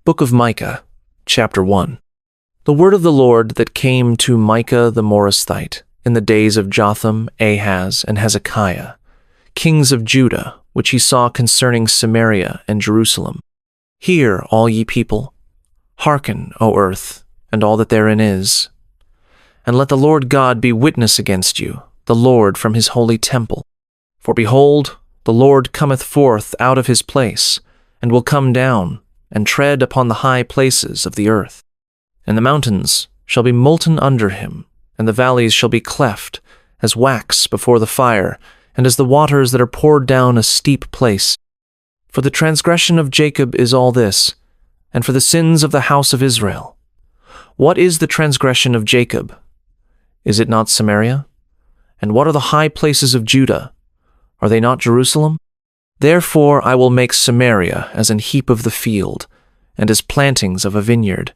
Book of Micah, chapter 1. The word of the Lord that came to Micah the Morasthite in the days of Jotham, Ahaz, and Hezekiah, kings of Judah, which he saw concerning Samaria and Jerusalem. Hear, all ye people, hearken, O earth, and all that therein is. And let the Lord God be witness against you, the Lord from his holy temple. For behold, the Lord cometh forth out of his place, and will come down, and tread upon the high places of the earth. And the mountains shall be molten under him, and the valleys shall be cleft, as wax before the fire, and as the waters that are poured down a steep place. For the transgression of Jacob is all this, and for the sins of the house of Israel. What is the transgression of Jacob? Is it not Samaria? And what are the high places of Judah? Are they not Jerusalem? Therefore I will make Samaria as an heap of the field, and as plantings of a vineyard,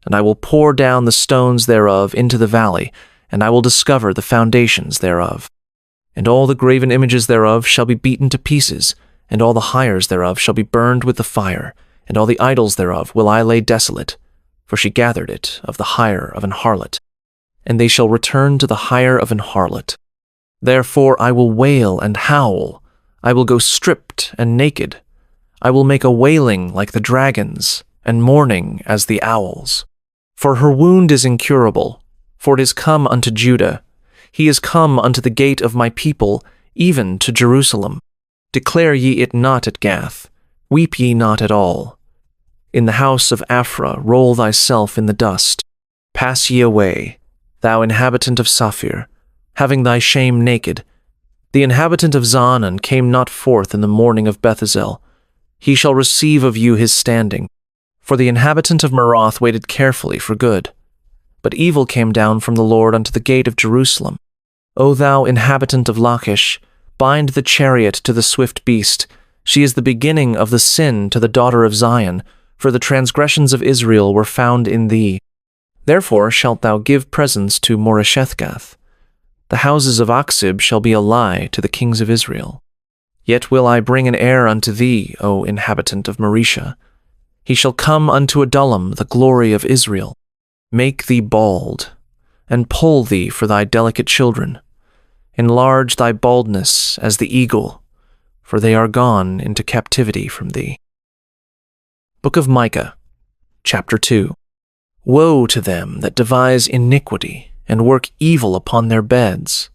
and I will pour down the stones thereof into the valley, and I will discover the foundations thereof. And all the graven images thereof shall be beaten to pieces, and all the hires thereof shall be burned with the fire, and all the idols thereof will I lay desolate, for she gathered it of the hire of an harlot. And they shall return to the hire of an harlot. Therefore I will wail and howl, I will go stripped and naked. I will make a wailing like the dragons, and mourning as the owls. For her wound is incurable, for it is come unto Judah. He is come unto the gate of my people, even to Jerusalem. Declare ye it not at Gath, weep ye not at all. In the house of Aphrah roll thyself in the dust. Pass ye away, thou inhabitant of Saphir, having thy shame naked. The inhabitant of Zaanan came not forth in the morning of Bethesel. He shall receive of you his standing. For the inhabitant of Maroth waited carefully for good. But evil came down from the Lord unto the gate of Jerusalem. O thou inhabitant of Lachish, bind the chariot to the swift beast. She is the beginning of the sin to the daughter of Zion, for the transgressions of Israel were found in thee. Therefore shalt thou give presents to Moreshethgath. The houses of Aksib shall be a lie to the kings of Israel. Yet will I bring an heir unto thee, O inhabitant of Maresha. He shall come unto Adullam, the glory of Israel. Make thee bald, and poll thee for thy delicate children. Enlarge thy baldness as the eagle, for they are gone into captivity from thee. Book of Micah, chapter 2. Woe to them that devise iniquity, and work evil upon their beds.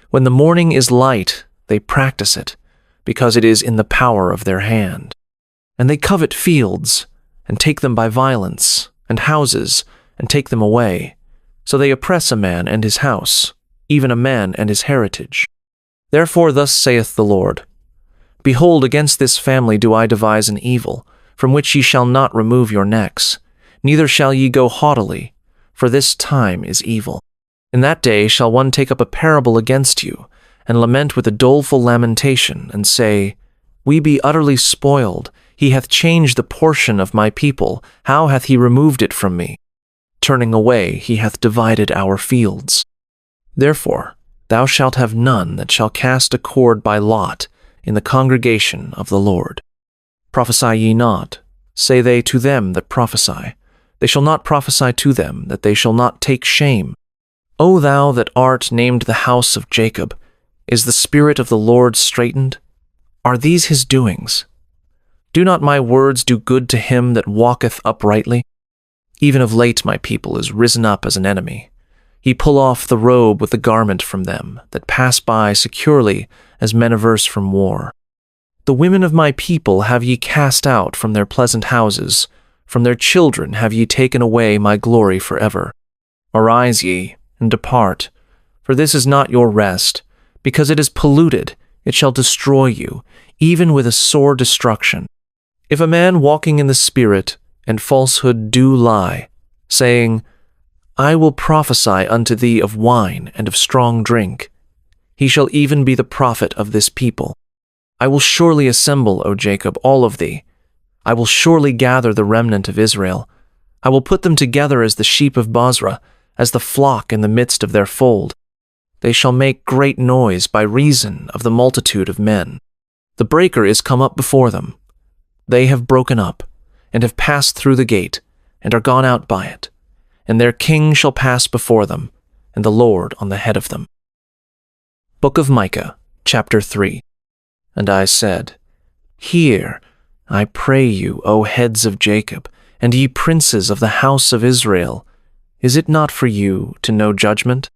When the morning is light, they practice it, because it is in the power of their hand. And they covet fields, and take them by violence, and houses, and take them away. So they oppress a man and his house, even a man and his heritage. Therefore thus saith the Lord, Behold, against this family do I devise an evil, from which ye shall not remove your necks, neither shall ye go haughtily, for this time is evil. In that day shall one take up a parable against you, and lament with a doleful lamentation, and say, We be utterly spoiled, he hath changed the portion of my people, how hath he removed it from me? Turning away, he hath divided our fields. Therefore thou shalt have none that shall cast a cord by lot in the congregation of the Lord. Prophesy ye not, say they to them that prophesy. They shall not prophesy to them, that they shall not take shame. O thou that art named the house of Jacob, is the spirit of the Lord straitened? Are these his doings? Do not my words do good to him that walketh uprightly? Even of late my people is risen up as an enemy. He pull off the robe with the garment from them, that pass by securely as men averse from war. The women of my people have ye cast out from their pleasant houses, from their children have ye taken away my glory forever. Arise ye, and depart, for this is not your rest. Because it is polluted, it shall destroy you, even with a sore destruction. If a man walking in the Spirit and falsehood do lie, saying, I will prophesy unto thee of wine and of strong drink, he shall even be the prophet of this people. I will surely assemble, O Jacob, all of thee. I will surely gather the remnant of Israel. I will put them together as the sheep of Bozrah, as the flock in the midst of their fold. They shall make great noise by reason of the multitude of men. The breaker is come up before them. They have broken up, and have passed through the gate, and are gone out by it. And their king shall pass before them, and the Lord on the head of them. Book of Micah, chapter 3. And I said, Hear, I pray you, O heads of Jacob, and ye princes of the house of Israel. Is it not for you to know judgment?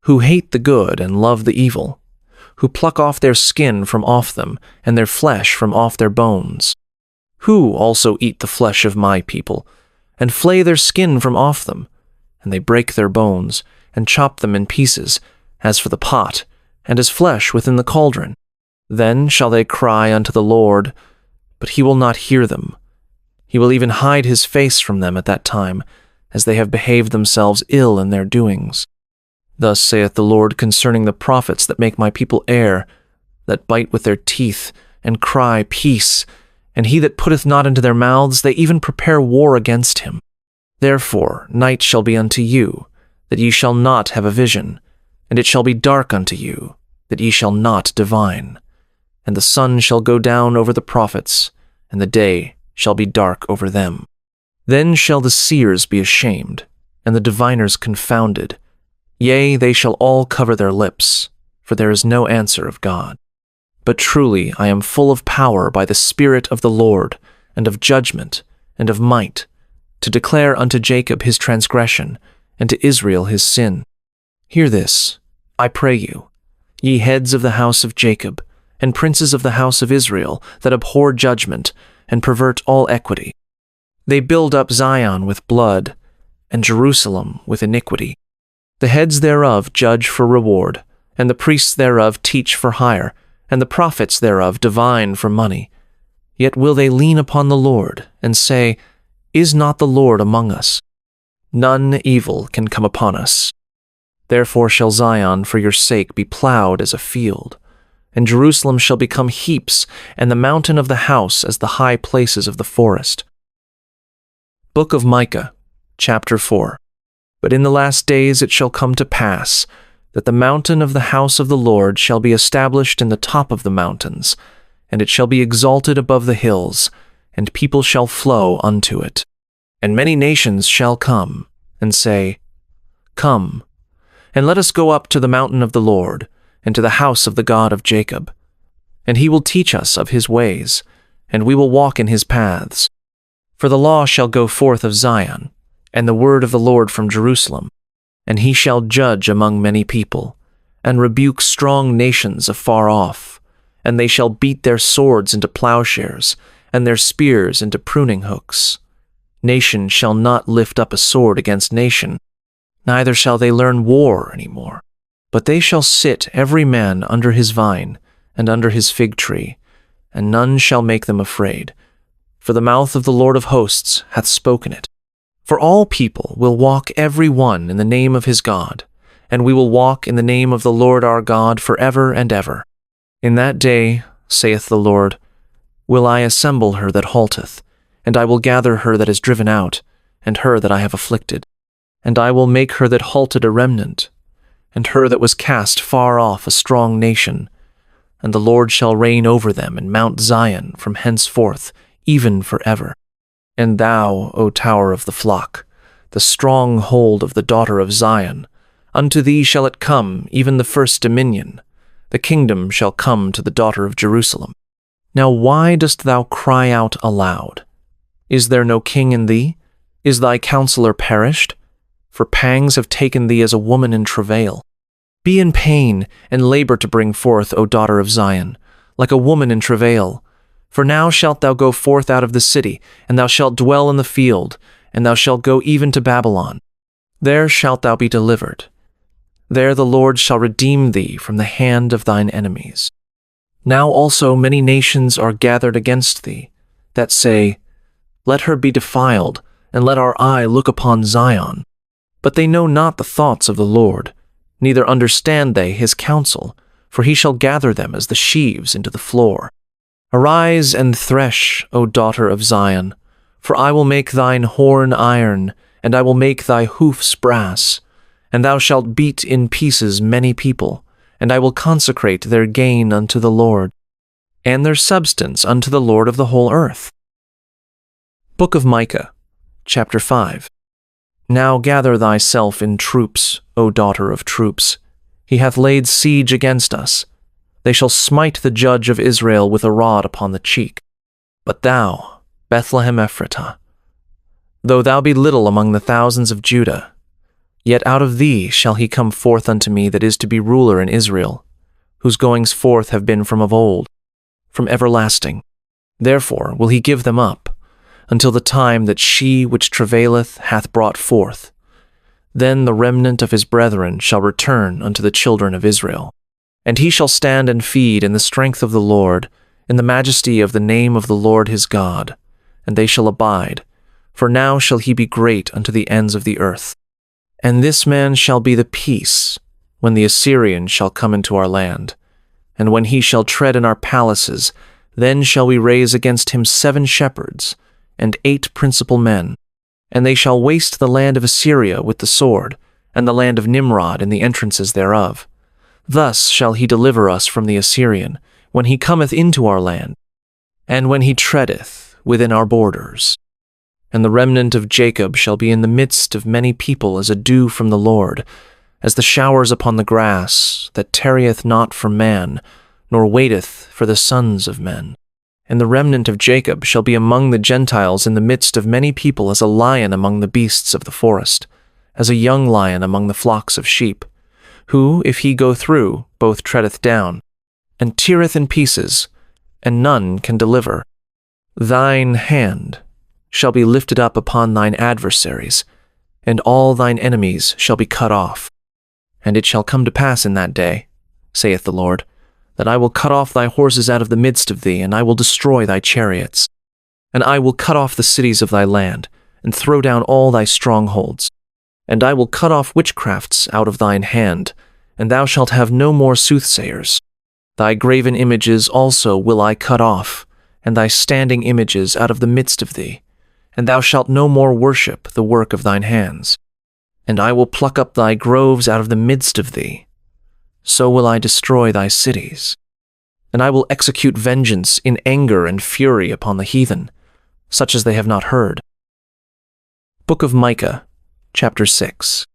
Who hate the good and love the evil, who pluck off their skin from off them, and their flesh from off their bones, who also eat the flesh of my people, and flay their skin from off them, and they break their bones, and chop them in pieces, as for the pot, and as flesh within the cauldron. Then shall they cry unto the Lord, but he will not hear them. He will even hide his face from them at that time, as they have behaved themselves ill in their doings. Thus saith the Lord concerning the prophets that make my people err, that bite with their teeth, and cry, Peace, and he that putteth not into their mouths, they even prepare war against him. Therefore night shall be unto you, that ye shall not have a vision, and it shall be dark unto you, that ye shall not divine. And the sun shall go down over the prophets, and the day shall be dark over them. Then shall the seers be ashamed, and the diviners confounded. Yea, they shall all cover their lips, for there is no answer of God. But truly I am full of power by the Spirit of the Lord, and of judgment, and of might, to declare unto Jacob his transgression, and to Israel his sin. Hear this, I pray you, ye heads of the house of Jacob, and princes of the house of Israel, that abhor judgment, and pervert all equity. They build up Zion with blood, and Jerusalem with iniquity. The heads thereof judge for reward, and the priests thereof teach for hire, and the prophets thereof divine for money. Yet will they lean upon the Lord, and say, Is not the Lord among us? None evil can come upon us. Therefore shall Zion for your sake be plowed as a field, and Jerusalem shall become heaps, and the mountain of the house as the high places of the forest. Book of Micah, chapter 4. But in the last days it shall come to pass, that the mountain of the house of the Lord shall be established in the top of the mountains, and it shall be exalted above the hills, and people shall flow unto it. And many nations shall come, and say, Come, and let us go up to the mountain of the Lord, and to the house of the God of Jacob. And he will teach us of his ways, and we will walk in his paths. For the law shall go forth of Zion, and the word of the Lord from Jerusalem. And he shall judge among many people, and rebuke strong nations afar off. And they shall beat their swords into plowshares, and their spears into pruning hooks. Nation shall not lift up a sword against nation, neither shall they learn war any more. But they shall sit every man under his vine, and under his fig tree, and none shall make them afraid. For the mouth of the Lord of hosts hath spoken it. For all people will walk every one in the name of his God, and we will walk in the name of the Lord our God forever and ever. In that day, saith the Lord, will I assemble her that halteth, and I will gather her that is driven out, and her that I have afflicted. And I will make her that halted a remnant, and her that was cast far off a strong nation. And the Lord shall reign over them in Mount Zion from henceforth, even forever. And thou, O tower of the flock, the strong hold of the daughter of Zion, unto thee shall it come, even the first dominion. The kingdom shall come to the daughter of Jerusalem. Now why dost thou cry out aloud? Is there no king in thee? Is thy counselor perished? For pangs have taken thee as a woman in travail. Be in pain, and labor to bring forth, O daughter of Zion, like a woman in travail. For now shalt thou go forth out of the city, and thou shalt dwell in the field, and thou shalt go even to Babylon. There shalt thou be delivered. There the Lord shall redeem thee from the hand of thine enemies. Now also many nations are gathered against thee, that say, Let her be defiled, and let our eye look upon Zion. But they know not the thoughts of the Lord, neither understand they his counsel, for he shall gather them as the sheaves into the floor. Arise and thresh, O daughter of Zion, for I will make thine horn iron, and I will make thy hoofs brass, and thou shalt beat in pieces many people, and I will consecrate their gain unto the Lord, and their substance unto the Lord of the whole earth. Book of Micah, chapter 5. Now gather thyself in troops, O daughter of troops. He hath laid siege against us. They shall smite the judge of Israel with a rod upon the cheek. But thou, Bethlehem Ephratah, though thou be little among the thousands of Judah, yet out of thee shall he come forth unto me that is to be ruler in Israel, whose goings forth have been from of old, from everlasting. Therefore will he give them up, until the time that she which travaileth hath brought forth. Then the remnant of his brethren shall return unto the children of Israel. And he shall stand and feed in the strength of the Lord, in the majesty of the name of the Lord his God, and they shall abide, for now shall he be great unto the ends of the earth. And this man shall be the peace, when the Assyrian shall come into our land. And when he shall tread in our palaces, then shall we raise against him 7 shepherds, and 8 principal men. And they shall waste the land of Assyria with the sword, and the land of Nimrod in the entrances thereof. Thus shall he deliver us from the Assyrian, when he cometh into our land, and when he treadeth within our borders. And the remnant of Jacob shall be in the midst of many people as a dew from the Lord, as the showers upon the grass, that tarrieth not for man, nor waiteth for the sons of men. And the remnant of Jacob shall be among the Gentiles in the midst of many people as a lion among the beasts of the forest, as a young lion among the flocks of sheep, who, if he go through, both treadeth down, and teareth in pieces, and none can deliver. Thine hand shall be lifted up upon thine adversaries, and all thine enemies shall be cut off. And it shall come to pass in that day, saith the Lord, that I will cut off thy horses out of the midst of thee, and I will destroy thy chariots. And I will cut off the cities of thy land, and throw down all thy strongholds. And I will cut off witchcrafts out of thine hand, and thou shalt have no more soothsayers. Thy graven images also will I cut off, and thy standing images out of the midst of thee, and thou shalt no more worship the work of thine hands. And I will pluck up thy groves out of the midst of thee. So will I destroy thy cities. And I will execute vengeance in anger and fury upon the heathen, such as they have not heard. Book of Micah, chapter 6.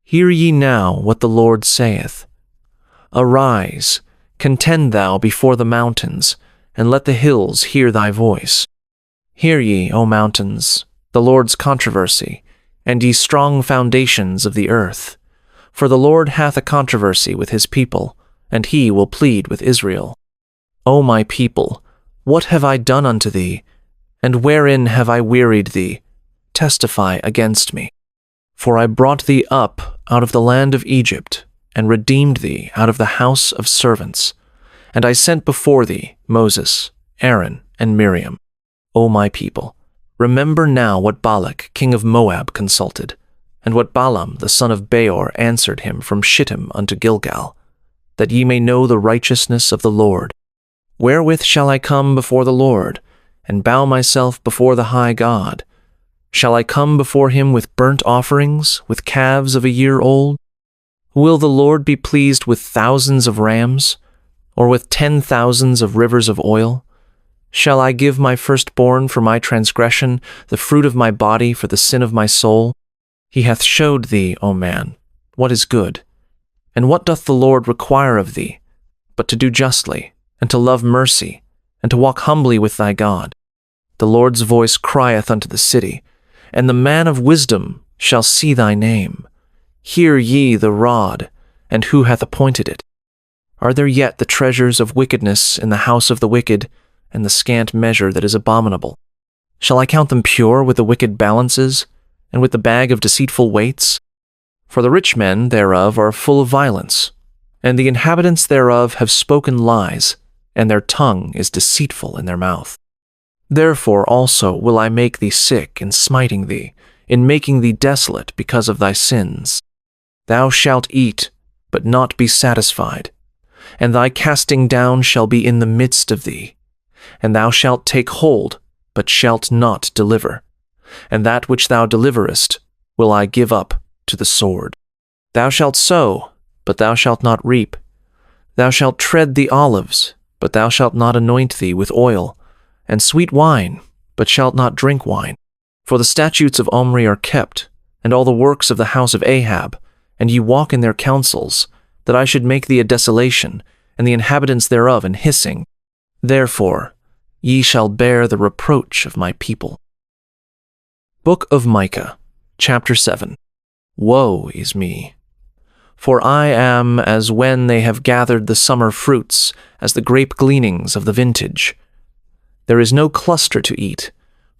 Hear ye now what the Lord saith. Arise, contend thou before the mountains, and let the hills hear thy voice. Hear ye, O mountains, the Lord's controversy, and ye strong foundations of the earth. For the Lord hath a controversy with his people, and he will plead with Israel. O my people, what have I done unto thee? And wherein have I wearied thee? Testify against me. For I brought thee up out of the land of Egypt, and redeemed thee out of the house of servants. And I sent before thee Moses, Aaron, and Miriam. O my people, remember now what Balak king of Moab consulted, and what Balaam the son of Beor answered him from Shittim unto Gilgal, that ye may know the righteousness of the Lord. Wherewith shall I come before the Lord, and bow myself before the high God? Shall I come before him with burnt offerings, with calves of a year old? Will the Lord be pleased with thousands of rams, or with 10,000s of rivers of oil? Shall I give my firstborn for my transgression, the fruit of my body for the sin of my soul? He hath showed thee, O man, what is good. And what doth the Lord require of thee, but to do justly, and to love mercy, and to walk humbly with thy God? The Lord's voice crieth unto the city, and the man of wisdom shall see thy name. Hear ye the rod, and who hath appointed it? Are there yet the treasures of wickedness in the house of the wicked, and the scant measure that is abominable? Shall I count them pure with the wicked balances, and with the bag of deceitful weights? For the rich men thereof are full of violence, and the inhabitants thereof have spoken lies, and their tongue is deceitful in their mouth. Therefore also will I make thee sick in smiting thee, in making thee desolate because of thy sins. Thou shalt eat, but not be satisfied, and thy casting down shall be in the midst of thee. And thou shalt take hold, but shalt not deliver. And that which thou deliverest will I give up to the sword. Thou shalt sow, but thou shalt not reap. Thou shalt tread the olives, but thou shalt not anoint thee with oil, and sweet wine, but shalt not drink wine. For the statutes of Omri are kept, and all the works of the house of Ahab, and ye walk in their counsels, that I should make thee a desolation, and the inhabitants thereof an hissing. Therefore ye shall bear the reproach of my people. Book of Micah, chapter 7. Woe is me! For I am as when they have gathered the summer fruits, as the grape gleanings of the vintage. There is no cluster to eat.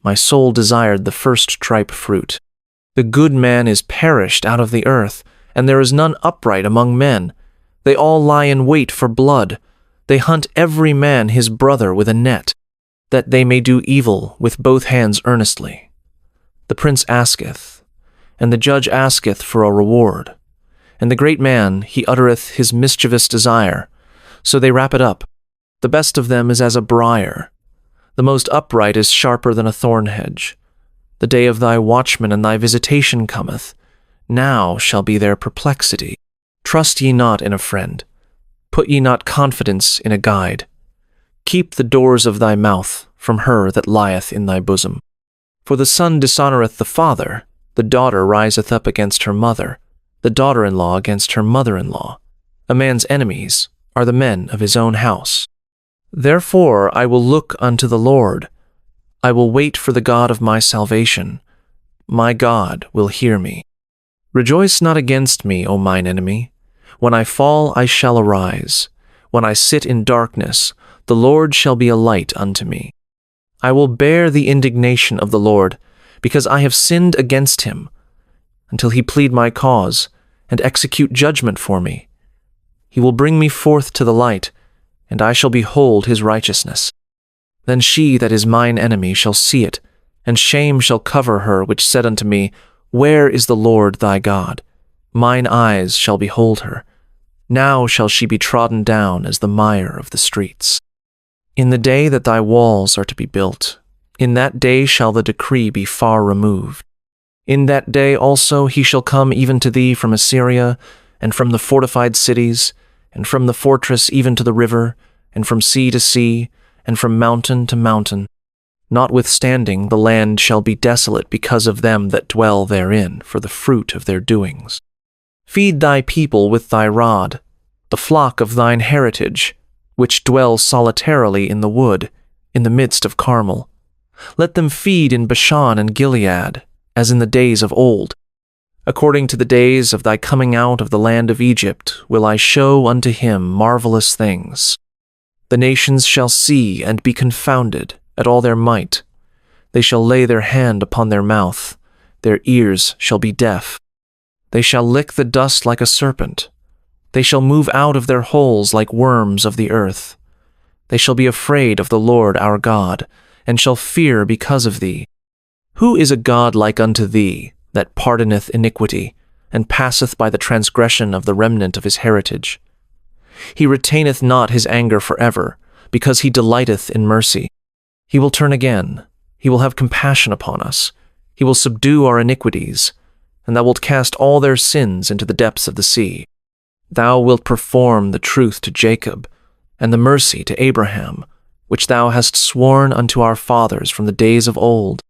My soul desired the first tripe fruit. The good man is perished out of the earth, and there is none upright among men. They all lie in wait for blood. They hunt every man his brother with a net, that they may do evil with both hands earnestly. The prince asketh, and the judge asketh for a reward. And the great man, he uttereth his mischievous desire. So they wrap it up. The best of them is as a briar. The most upright is sharper than a thorn hedge. The day of thy watchman and thy visitation cometh. Now shall be their perplexity. Trust ye not in a friend. Put ye not confidence in a guide. Keep the doors of thy mouth from her that lieth in thy bosom. For the son dishonoureth the father, the daughter riseth up against her mother, the daughter-in-law against her mother-in-law. A man's enemies are the men of his own house. Therefore I will look unto the Lord. I will wait for the God of my salvation. My God will hear me. Rejoice not against me, O mine enemy. When I fall, I shall arise. When I sit in darkness, the Lord shall be a light unto me. I will bear the indignation of the Lord, because I have sinned against him, until he plead my cause, and execute judgment for me. He will bring me forth to the light, and I shall behold his righteousness. Then she that is mine enemy shall see it, and shame shall cover her which said unto me, Where is the Lord thy God? Mine eyes shall behold her. Now shall she be trodden down as the mire of the streets. In the day that thy walls are to be built, in that day shall the decree be far removed. In that day also he shall come even to thee from Assyria, and from the fortified cities, and from the fortress even to the river, and from sea to sea, and from mountain to mountain. Notwithstanding, the land shall be desolate because of them that dwell therein, for the fruit of their doings. Feed thy people with thy rod, the flock of thine heritage, which dwell solitarily in the wood, in the midst of Carmel. Let them feed in Bashan and Gilead, as in the days of old. According to the days of thy coming out of the land of Egypt will I show unto him marvelous things. The nations shall see and be confounded at all their might. They shall lay their hand upon their mouth, their ears shall be deaf. They shall lick the dust like a serpent. They shall move out of their holes like worms of the earth. They shall be afraid of the Lord our God, and shall fear because of thee. Who is a God like unto thee, that pardoneth iniquity, and passeth by the transgression of the remnant of his heritage? He retaineth not his anger forever, because he delighteth in mercy. He will turn again, he will have compassion upon us, he will subdue our iniquities, and thou wilt cast all their sins into the depths of the sea. Thou wilt perform the truth to Jacob, and the mercy to Abraham, which thou hast sworn unto our fathers from the days of old,